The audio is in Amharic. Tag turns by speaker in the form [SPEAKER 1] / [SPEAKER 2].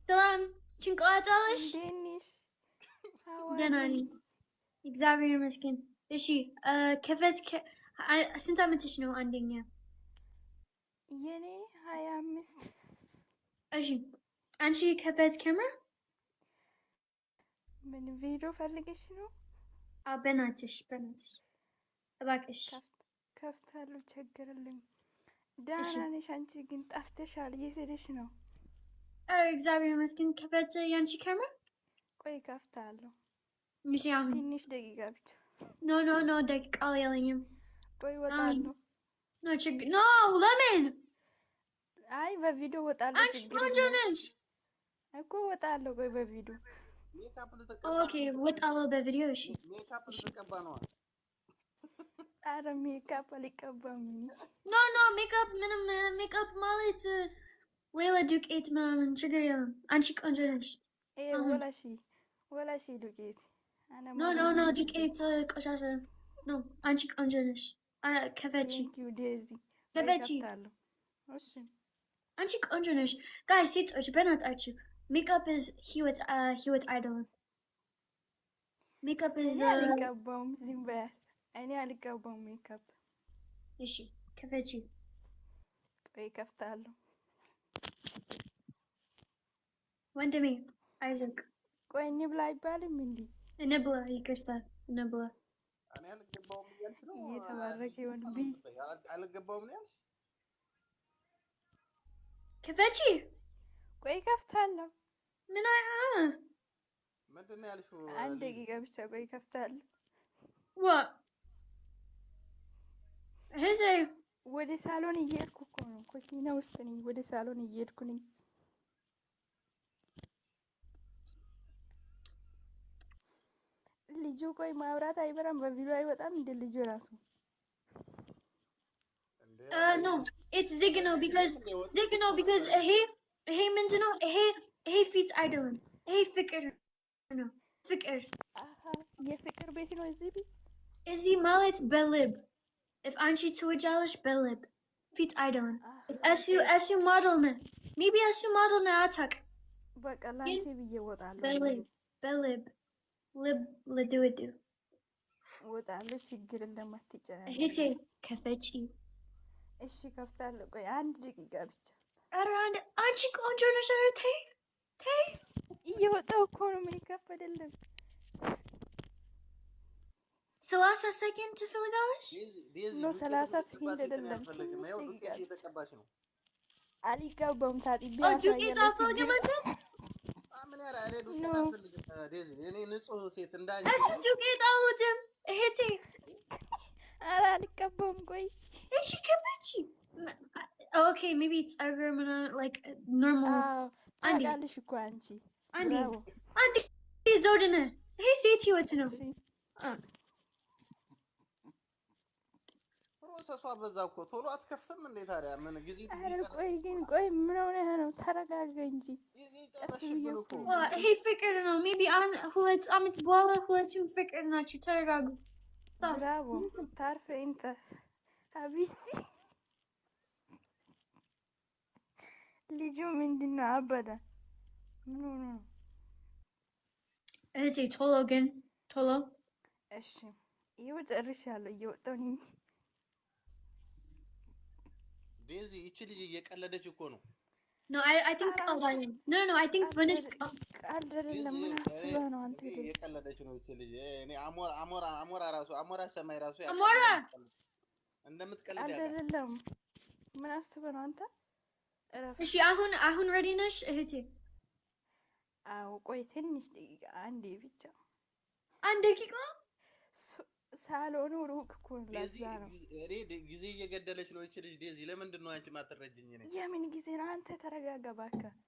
[SPEAKER 1] ሰላም ጭንቅላታለሽ?
[SPEAKER 2] እንዴት ነሽ?
[SPEAKER 1] ደህና ነኝ እግዚአብሔር ይመስገን። እሺ ከፈት ስንት ዓመትሽ ነው? አንደኛ
[SPEAKER 2] የኔ 25
[SPEAKER 1] እሺ አንቺ ከፈት ካሜራ
[SPEAKER 2] ምን ቪዲዮ ፈልገሽ ነው?
[SPEAKER 1] በናትሽ እባክሽ
[SPEAKER 2] ከፍታለሁ ቸገረልኝ። ደህና ነሽ? አንቺ ግን ጠፍተሻል። የት ሄደሽ ነው?
[SPEAKER 1] ኧረ እግዚአብሔር ይመስገን። ከፈት ያንቺ ካሜራ
[SPEAKER 2] ቆይ ከፍታለሁ።
[SPEAKER 1] እሺ አሁን
[SPEAKER 2] ትንሽ ደቂቃ ብቻ።
[SPEAKER 1] ኖ ደቂቃ የለኝም።
[SPEAKER 2] ቆይ ወጣለሁ።
[SPEAKER 1] ኖ ለምን?
[SPEAKER 2] አይ በቪዲዮ ወጣለሁ።
[SPEAKER 1] አንቺ ቆንጆ ነሽ
[SPEAKER 2] እኮ ወጣለሁ። ቆይ በቪዲዮ
[SPEAKER 1] ኦኬ ወጣለሁ በቪዲዮ። እሺ
[SPEAKER 3] ሜካፕ ልትቀባ ነው?
[SPEAKER 2] ኧረ ሜካፕ አልቀባም።
[SPEAKER 1] ኖ ሜካፕ ምንም ሜካፕ ማለት ሌላ ዱቄት ምናምን ችግር የለም። አንቺ ቆንጆ ነሽ።
[SPEAKER 2] ወላሺ ዱቄት
[SPEAKER 1] ኖ ዱቄት ቆሻሻ ነው። አንቺ ቆንጆ ነሽ። ከፈቺ አንቺ ቆንጆ ነሽ። ጋይ ሴቶች በናታችሁ ሜካፕ is ህይወት አይደለም። ሜካፕ is
[SPEAKER 2] አልቀባውም። ዝም በያ። እኔ አልቀባውም ሜካፕ።
[SPEAKER 1] እሺ ከፈቺ።
[SPEAKER 2] ቆይ ከፍታለሁ።
[SPEAKER 1] ወንድሜ አይዞክ።
[SPEAKER 2] ቆይ እንብላ አይባልም እንዴ?
[SPEAKER 1] እንብላ። ይቅርታ እንብላ።
[SPEAKER 3] እኔ አልገባውም እያልሽ ነው?
[SPEAKER 2] እየተባረከ ይሆን
[SPEAKER 3] አልገባውም ነው ያልሽ?
[SPEAKER 1] ከፈቺ።
[SPEAKER 2] ቆይ ከፍታለሁ።
[SPEAKER 3] ምንድን ነው ያልሽው?
[SPEAKER 2] አንድ ደቂቃ ብቻ ቆይ ከፍታለሁ። ወደ ሳሎን እየሄድኩ እኮ ነው። ኮኪና ውስጥ ነኝ። ወደ ሳሎን እየሄድኩ ነኝ። ልጁ ቆይ ማብራት አይበራም። በቪዲዮ አይወጣም እንደ ልጁ ራሱ
[SPEAKER 1] ኖ ኢትስ ዝግ ነው ቢካዝ ይሄ ምንድን ነው? ይሄ ፊት አይደለም። ይሄ ፍቅር ነው። ፍቅር
[SPEAKER 2] የፍቅር ቤት ነው።
[SPEAKER 1] እዚህ ማለት በልብ if አንቺ ትወጃለሽ በልብ ፊት አይደለም። እሱ ሞዴል ነው። ሜቢ እሱ ሞዴል ነው። አታውቅም።
[SPEAKER 2] በቃ ላንቺ ብዬ እወጣለሁ።
[SPEAKER 1] በልብ ልብ ለድውድው
[SPEAKER 2] እወጣለሁ። ችግር እንደማትጨናነቂ
[SPEAKER 1] እህቴ ከፈቺ።
[SPEAKER 2] እሺ ከፍታለሁ። ቆይ አንድ ደቂቃ ብቻ።
[SPEAKER 1] ኧረ አንቺ ቆንጆ ነሽ። ኧረ ተይ
[SPEAKER 2] እየወጣሁ እኮ ነው። ሜካፕ አይደለም።
[SPEAKER 1] 30 ሰከንድ ትፈልጋለሽ?
[SPEAKER 2] ኖ 30 ሰከንድ አይደለም።
[SPEAKER 3] እየተቀባሽ ነው።
[SPEAKER 2] አልቀባውም። ታጥቤ
[SPEAKER 1] ዱቄት አልፈልግም። አንተ
[SPEAKER 3] ምን ያራ እኔ ዱቄት አልፈልግም። ዴዚ እኔ ንጹህ ሴት እንዳንቺ
[SPEAKER 1] እሱ ዱቄት አልወድም እህቴ።
[SPEAKER 2] ኧረ አልቀባውም። ቆይ
[SPEAKER 1] እሺ ከፈቺ። ኦኬ ሜቢ ፀጉር ምናምን ላይክ ኖርማል
[SPEAKER 2] ታውቃለሽ እኮ አንቺ።
[SPEAKER 1] አንዴ ዘውድ ነህ። ይሄ ሴት ህይወት ነው።
[SPEAKER 3] ፕሮሰሷ በዛ እኮ ቶሎ አትከፍትም እንዴ ታዲያ? ምን ጊዜ
[SPEAKER 2] ቆይ ምን ሆነህ ነው? ተረጋጋ እንጂ።
[SPEAKER 1] ይሄ ፍቅር ነው። ሜቢ 2 ዓመት በኋላ ሁለቱም ፍቅር ናችሁ። ተረጋጉ።
[SPEAKER 2] ብራቮ ታርፈ እንተ አቢቲ ልጁ ምንድን ነው? አበደ። ምን ሆነ ነው?
[SPEAKER 1] እህቴ ቶሎ ግን ቶሎ።
[SPEAKER 2] እሺ ይኸው ጨርሻለሁ። እየወጣሁ ነኝ።
[SPEAKER 3] ዴዚ እቺ ልጅ እየቀለደች እኮ ነው።
[SPEAKER 1] No, I think no, I think when it's
[SPEAKER 2] አይደለም። ምን አስበህ ነው አንተ?
[SPEAKER 3] እየቀለደች ነው እቺ ልጅ። እኔ አሞራ ራሱ አሞራ ሰማይ ራሱ
[SPEAKER 1] አሞራ
[SPEAKER 3] እንደምትቀልድ
[SPEAKER 2] አይደለም። ምን አስበህ ነው አንተ?
[SPEAKER 1] እሺ አሁን ሬዲ ነሽ እህቴ?
[SPEAKER 2] አዎ ቆይ ትንሽ ደቂቃ አንዴ ብቻ።
[SPEAKER 1] አንድ ደቂቃ?
[SPEAKER 2] ሳሎኑ ሩቅ እኮ ነው። ለዛ ነው
[SPEAKER 3] ጊዜ እየገደለች ነው እቺ ልጅ። ዴዚ ለምንድን ነው አንቺ ማትረጅኝ?
[SPEAKER 2] የምን ጊዜ ነው? አንተ ተረጋጋ እባክህ።